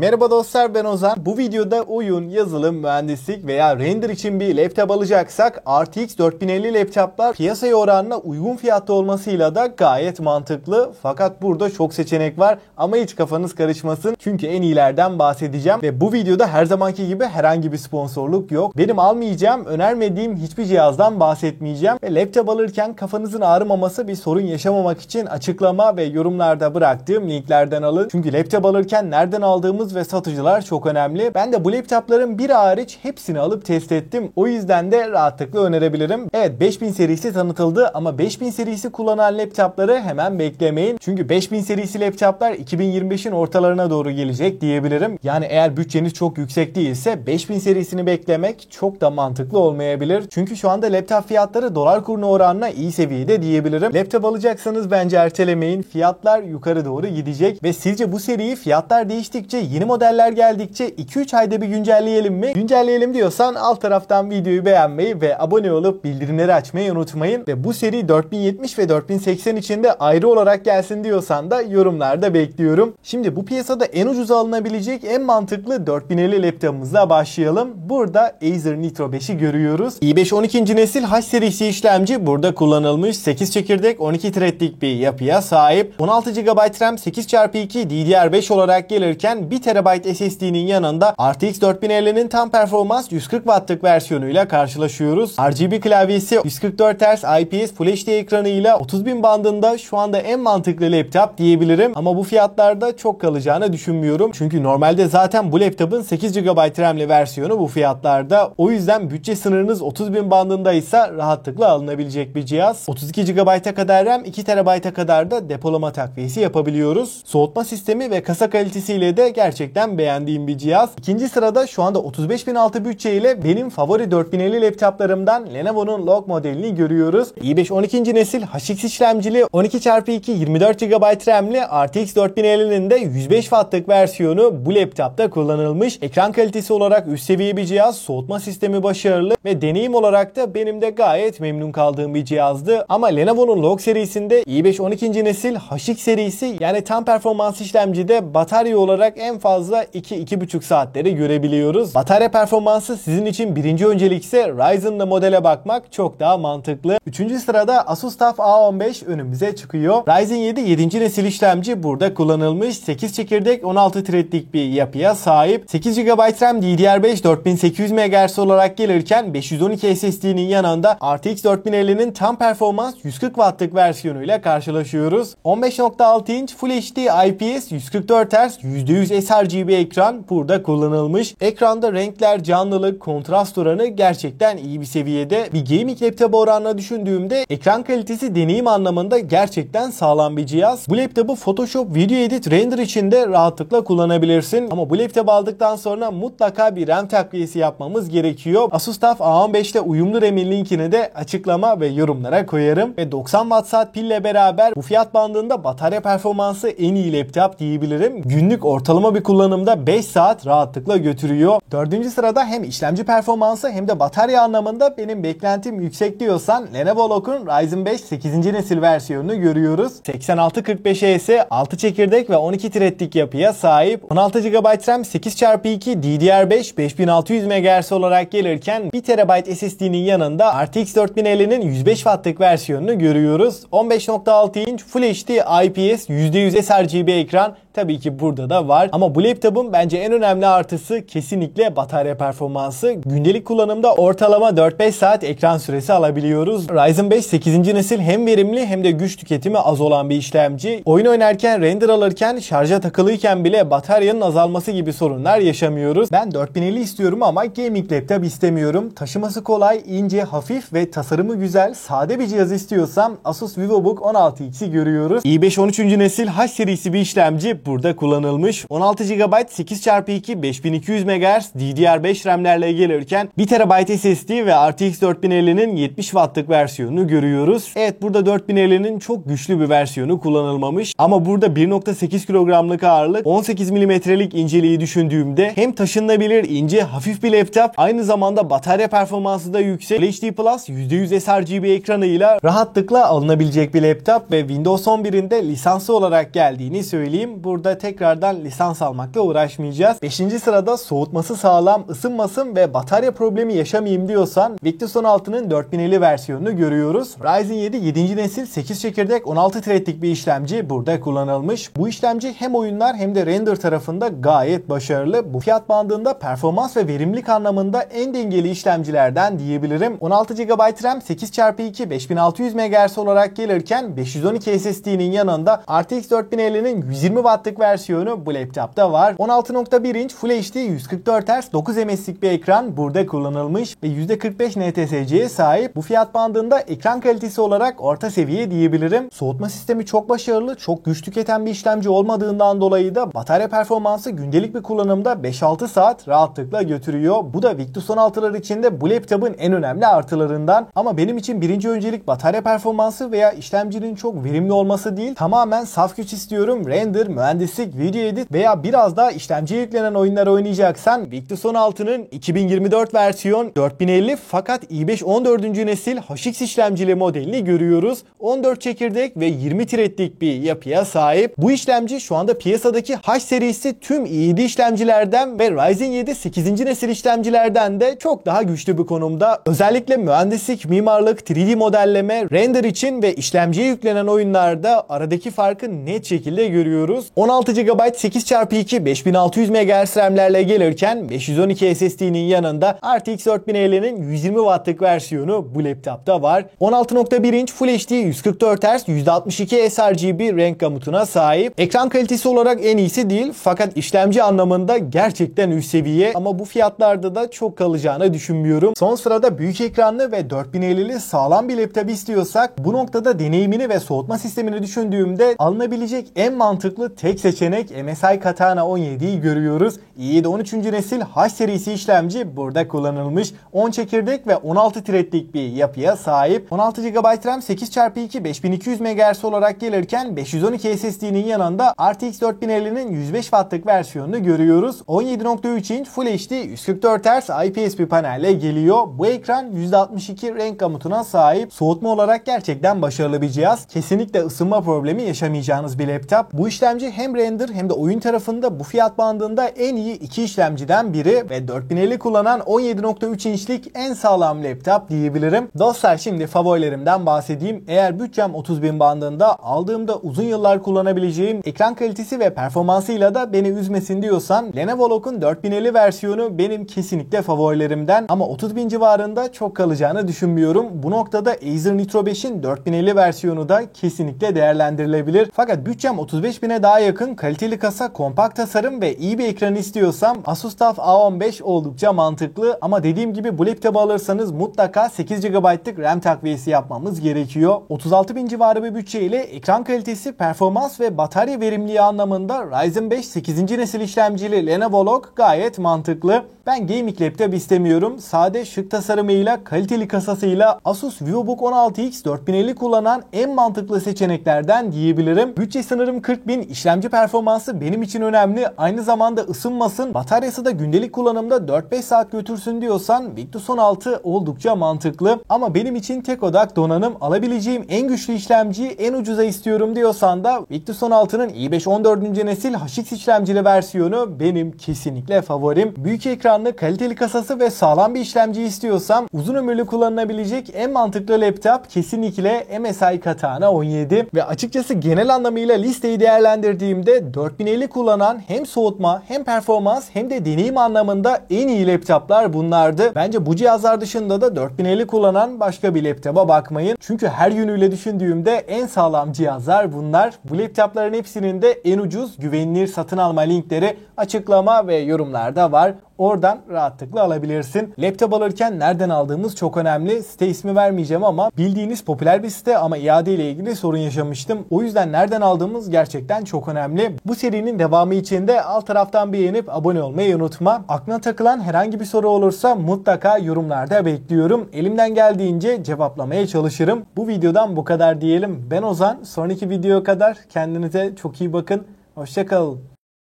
Merhaba dostlar, ben Ozan. Bu videoda oyun, yazılım, mühendislik veya render için bir laptop alacaksak RTX 4050 laptoplar piyasaya oranla uygun fiyatta olmasıyla da gayet mantıklı. Fakat burada çok seçenek var ama hiç kafanız karışmasın. Çünkü en iyilerden bahsedeceğim ve bu videoda her zamanki gibi herhangi bir sponsorluk yok. Benim almayacağım, önermediğim hiçbir cihazdan bahsetmeyeceğim ve laptop alırken kafanızın ağrımaması, bir sorun yaşamamak için açıklama ve yorumlarda bıraktığım linklerden alın. Çünkü laptop alırken nereden aldığımız ve satıcılar çok önemli. Ben de bu laptopların biri hariç hepsini alıp test ettim. O yüzden de rahatlıkla önerebilirim. Evet, 5000 serisi tanıtıldı ama 5000 serisi kullanan laptopları hemen beklemeyin. Çünkü 5000 serisi laptoplar 2025'in ortalarına doğru gelecek diyebilirim. Yani eğer bütçeniz çok yüksek değilse 5000 serisini beklemek çok da mantıklı olmayabilir. Çünkü şu anda laptop fiyatları dolar kuruna oranla iyi seviyede diyebilirim. Laptop alacaksanız bence ertelemeyin. Fiyatlar yukarı doğru gidecek ve sizce bu seriyi fiyatlar değiştikçe, yeni modeller geldikçe 2-3 ayda bir güncelleyelim mi? Güncelleyelim diyorsan alt taraftan videoyu beğenmeyi ve abone olup bildirimleri açmayı unutmayın. Ve bu seri 4070 ve 4080 için de ayrı olarak gelsin diyorsan da yorumlarda bekliyorum. Şimdi bu piyasada en ucuz alınabilecek, en mantıklı 4050 laptopumuzla başlayalım. Burada Acer Nitro 5'i görüyoruz. i5 12. nesil H serisi işlemci burada kullanılmış. 8 çekirdek 12 threadlik bir yapıya sahip. 16 GB RAM 8x2 DDR5 olarak gelirken 1 TB SSD'nin yanında RTX 4050'nin tam performans 140 Watt'lık versiyonuyla karşılaşıyoruz. RGB klavyesi, 144 Hz IPS Full HD ekranıyla 30.000 bandında şu anda en mantıklı laptop diyebilirim. Ama bu fiyatlarda çok kalacağını düşünmüyorum. Çünkü normalde zaten bu laptopun 8 GB RAM'li versiyonu bu fiyatlarda. O yüzden bütçe sınırınız 30.000 bandındaysa rahatlıkla alınabilecek bir cihaz. 32 GB'a kadar RAM, 2 TB'a kadar da depolama takviyesi yapabiliyoruz. Soğutma sistemi ve kasa kalitesiyle de gerçekten beğendiğim bir cihaz. İkinci sırada şu anda 35.000 altı bütçeyle benim favori 4050 laptoplarımdan Lenovo'nun Log modelini görüyoruz. i5 12. nesil HX işlemcili 12x2 24 GB RAM'li RTX 4050'nin de 105 Watt'lık versiyonu bu laptopta kullanılmış. Ekran kalitesi olarak üst seviye bir cihaz, soğutma sistemi başarılı ve deneyim olarak da benim de gayet memnun kaldığım bir cihazdı. Ama Lenovo'nun Log serisinde i5 12. nesil HX serisi, yani tam performans işlemcide batarya olarak en fazla 2-2,5 saatleri görebiliyoruz. Batarya performansı sizin için birinci öncelikse Ryzen'lı modele bakmak çok daha mantıklı. Üçüncü sırada Asus TUF A15 önümüze çıkıyor. Ryzen 7 7. nesil işlemci burada kullanılmış. 8 çekirdek 16 threadlik bir yapıya sahip. 8 GB RAM DDR5 4800 MHz olarak gelirken 512 SSD'nin yanında RTX 4050'nin tam performans 140 Watt'lık versiyonuyla karşılaşıyoruz. 15.6 inç Full HD IPS 144 Hz %100 sRGB ekran burada kullanılmış. Ekranda renkler, canlılık, kontrast oranı gerçekten iyi bir seviyede. Bir gaming laptop oranla düşündüğümde ekran kalitesi deneyim anlamında gerçekten sağlam bir cihaz. Bu laptopu Photoshop, video edit, render için de rahatlıkla kullanabilirsin. Ama bu laptopu aldıktan sonra mutlaka bir RAM takviyesi yapmamız gerekiyor. Asus TUF A15 ile uyumlu RAM'in linkini de açıklama ve yorumlara koyarım. Ve 90 Watt pille beraber bu fiyat bandında batarya performansı en iyi laptop diyebilirim. Günlük ortalama bir kullanımda 5 saat rahatlıkla götürüyor. Dördüncü sırada hem işlemci performansı hem de batarya anlamında benim beklentim yüksek diyorsan Lenovo Log'un Ryzen 5 8. nesil versiyonunu görüyoruz. 8645HS 6 çekirdek ve 12 threadlik yapıya sahip. 16 GB RAM 8x2 DDR5 5600 MHz olarak gelirken 1 TB SSD'nin yanında RTX 4050'nin 105 Watt'lık versiyonunu görüyoruz. 15.6 inç Full HD IPS %100 sRGB ekran tabii ki burada da var. Ama bu laptopun bence en önemli artısı kesinlikle batarya performansı. Gündelik kullanımda ortalama 4-5 saat ekran süresi alabiliyoruz. Ryzen 5 8. nesil hem verimli hem de güç tüketimi az olan bir işlemci. Oyun oynarken, render alırken, şarja takılıyken bile bataryanın azalması gibi sorunlar yaşamıyoruz. Ben 4050 istiyorum ama gaming laptop istemiyorum. Taşıması kolay, ince, hafif ve tasarımı güzel, sade bir cihaz istiyorsam Asus VivoBook 16X'i görüyoruz. i5 13. nesil H serisi bir işlemci burada kullanılmış. 16 GB 8x2 5200 MHz DDR5 RAM'lerle gelirken 1 TB SSD ve RTX 4050'nin 70 Watt'lık versiyonunu görüyoruz. Evet, burada 4050'nin çok güçlü bir versiyonu kullanılmamış. Ama burada 1.8 kilogramlık ağırlık, 18 milimetrelik inceliği düşündüğümde hem taşınabilir, ince, hafif bir laptop, aynı zamanda batarya performansı da yüksek. HD Plus %100 sRGB ekranıyla rahatlıkla alınabilecek bir laptop ve Windows 11'in de lisanslı olarak geldiğini söyleyeyim. burada tekrardan lisans almakla uğraşmayacağız. 5. sırada soğutması sağlam, ısınmasın ve batarya problemi yaşamayayım diyorsan Victus 16'nın 4050 versiyonunu görüyoruz. Ryzen 7 7. nesil 8 çekirdek 16 threadlik bir işlemci burada kullanılmış. Bu işlemci hem oyunlar hem de render tarafında gayet başarılı. Bu fiyat bandında performans ve verimlilik anlamında en dengeli işlemcilerden diyebilirim. 16 GB RAM 8x2 5600 MHz olarak gelirken 512 SSD'nin yanında RTX 4050'nin 120 Watt'lık versiyonu bu laptopta var. 16.1 inç Full HD 144 Hz 9 MS'lik bir ekran burada kullanılmış ve %45 NTSC'ye sahip. Bu fiyat bandında ekran kalitesi olarak orta seviye diyebilirim. Soğutma sistemi çok başarılı, çok güç tüketen bir işlemci olmadığından dolayı da batarya performansı gündelik bir kullanımda 5-6 saat rahatlıkla götürüyor. Bu da Victus 16'lar içinde bu laptopun en önemli artılarından. Ama benim için birinci öncelik batarya performansı veya işlemcinin çok verimli olması değil. Tamamen saf güç istiyorum. Render, mühendislik, video edit veya biraz daha işlemciye yüklenen oyunlar oynayacaksan Victus 16'nın 2024 versiyon 4050 fakat i5 14. nesil HX işlemcili modelini görüyoruz. 14 çekirdek ve 20 threadlik bir yapıya sahip. Bu işlemci şu anda piyasadaki H serisi tüm i7 işlemcilerden ve Ryzen 7 8. nesil işlemcilerden de çok daha güçlü bir konumda. Özellikle mühendislik, mimarlık, 3D modelleme, render için ve işlemciye yüklenen oyunlarda aradaki farkı net şekilde görüyoruz. 16 GB 8x2 5600 MHz RAM'lerle gelirken 512 SSD'nin yanında RTX 4050'nin 120 Watt'lık versiyonu bu laptopta var. 16.1 inç Full HD 144 Hz %62 sRGB renk gamutuna sahip. Ekran kalitesi olarak en iyisi değil fakat işlemci anlamında gerçekten üst seviye ama bu fiyatlarda da çok kalacağını düşünmüyorum. Son sırada büyük ekranlı ve 4050'li sağlam bir laptop istiyorsak bu noktada deneyimini ve soğutma sistemini düşündüğümde alınabilecek en mantıklı tek seçenek MSI Katana 17'yi görüyoruz. i7 13. nesil H serisi işlemci burada kullanılmış. 10 çekirdek ve 16 threadlik bir yapıya sahip. 16 GB RAM 8x2 5200 MHz olarak gelirken 512 SSD'nin yanında RTX 4050'nin 105 Watt'lık versiyonunu görüyoruz. 17.3 inç Full HD 144 Hz IPS bir panelle geliyor. Bu ekran %62 renk gamutuna sahip. Soğutma olarak gerçekten başarılı bir cihaz. Kesinlikle ısınma problemi yaşamayacağınız bir laptop. Bu işlemci hem render hem de oyun tarafında bu fiyat bandında en iyi iki işlemciden biri ve 4050 kullanan 17.3 inçlik en sağlam laptop diyebilirim. Dostlar şimdi favorilerimden bahsedeyim. Eğer bütçem 30.000 bandında aldığımda uzun yıllar kullanabileceğim ekran kalitesi ve performansıyla da beni üzmesin diyorsan Lenovo Legion 4050 versiyonu benim kesinlikle favorilerimden ama 30.000 civarında çok kalacağını düşünmüyorum. Bu noktada Acer Nitro 5'in 4050 versiyonu da kesinlikle değerlendirilebilir. Fakat bütçem 35.000'e daha yakın kaliteli kasa, kompakt tasarım ve iyi bir ekran istiyorsam Asus TUF A15 oldukça mantıklı ama dediğim gibi bu laptopu alırsanız mutlaka 8 GB'lık RAM takviyesi yapmamız gerekiyor. 36.000 civarı bir bütçe ile ekran kalitesi, performans ve batarya verimliliği anlamında Ryzen 5 8. nesil işlemcili Lenovo Legion gayet mantıklı. Ben gaming laptop istemiyorum. Sade şık tasarımıyla, kaliteli kasasıyla Asus VivoBook 16X 4050 kullanan en mantıklı seçeneklerden diyebilirim. Bütçe sınırım 40.000, işlemci performansı benim için önemli. Aynı zamanda ısınmasın, bataryası da gündelik kullanımda 4-5 saat götürsün diyorsan Victus 16 oldukça mantıklı. Ama benim için tek odak donanım, alabileceğim en güçlü işlemciyi en ucuza istiyorum diyorsan da Victus 16'nın i5 14. nesil HX işlemcili versiyonu benim kesinlikle favorim. Büyük ekranlı, kaliteli kasası ve sağlam bir işlemci istiyorsam uzun ömürlü kullanılabilecek en mantıklı laptop kesinlikle MSI Katana 17 ve açıkçası genel anlamıyla listeyi değerlendirdiğimde 4050 kullanan hem soğutma hem performans hem de deneyim anlamında en iyi laptoplar bunlardı. Bence bu cihazlar dışında da 4050 kullanan başka bir laptopa bakmayın. Çünkü her yönüyle düşündüğümde en sağlam cihazlar bunlar. Bu laptopların hepsinin de en ucuz, güvenilir satın alma linkleri açıklama ve yorumlarda var. Oradan rahatlıkla alabilirsin. Laptop alırken nereden aldığımız çok önemli. Site ismi vermeyeceğim ama bildiğiniz popüler bir site ama iade ile ilgili sorun yaşamıştım. O yüzden nereden aldığımız gerçekten çok önemli. Bu serinin devamı için de alt taraftan beğenip abone olmayı unutma. Aklına takılan herhangi bir soru olursa mutlaka yorumlarda bekliyorum. Elimden geldiğince cevaplamaya çalışırım. Bu videodan bu kadar diyelim. Ben Ozan. Sonraki videoya kadar kendinize çok iyi bakın. Hoşça kalın.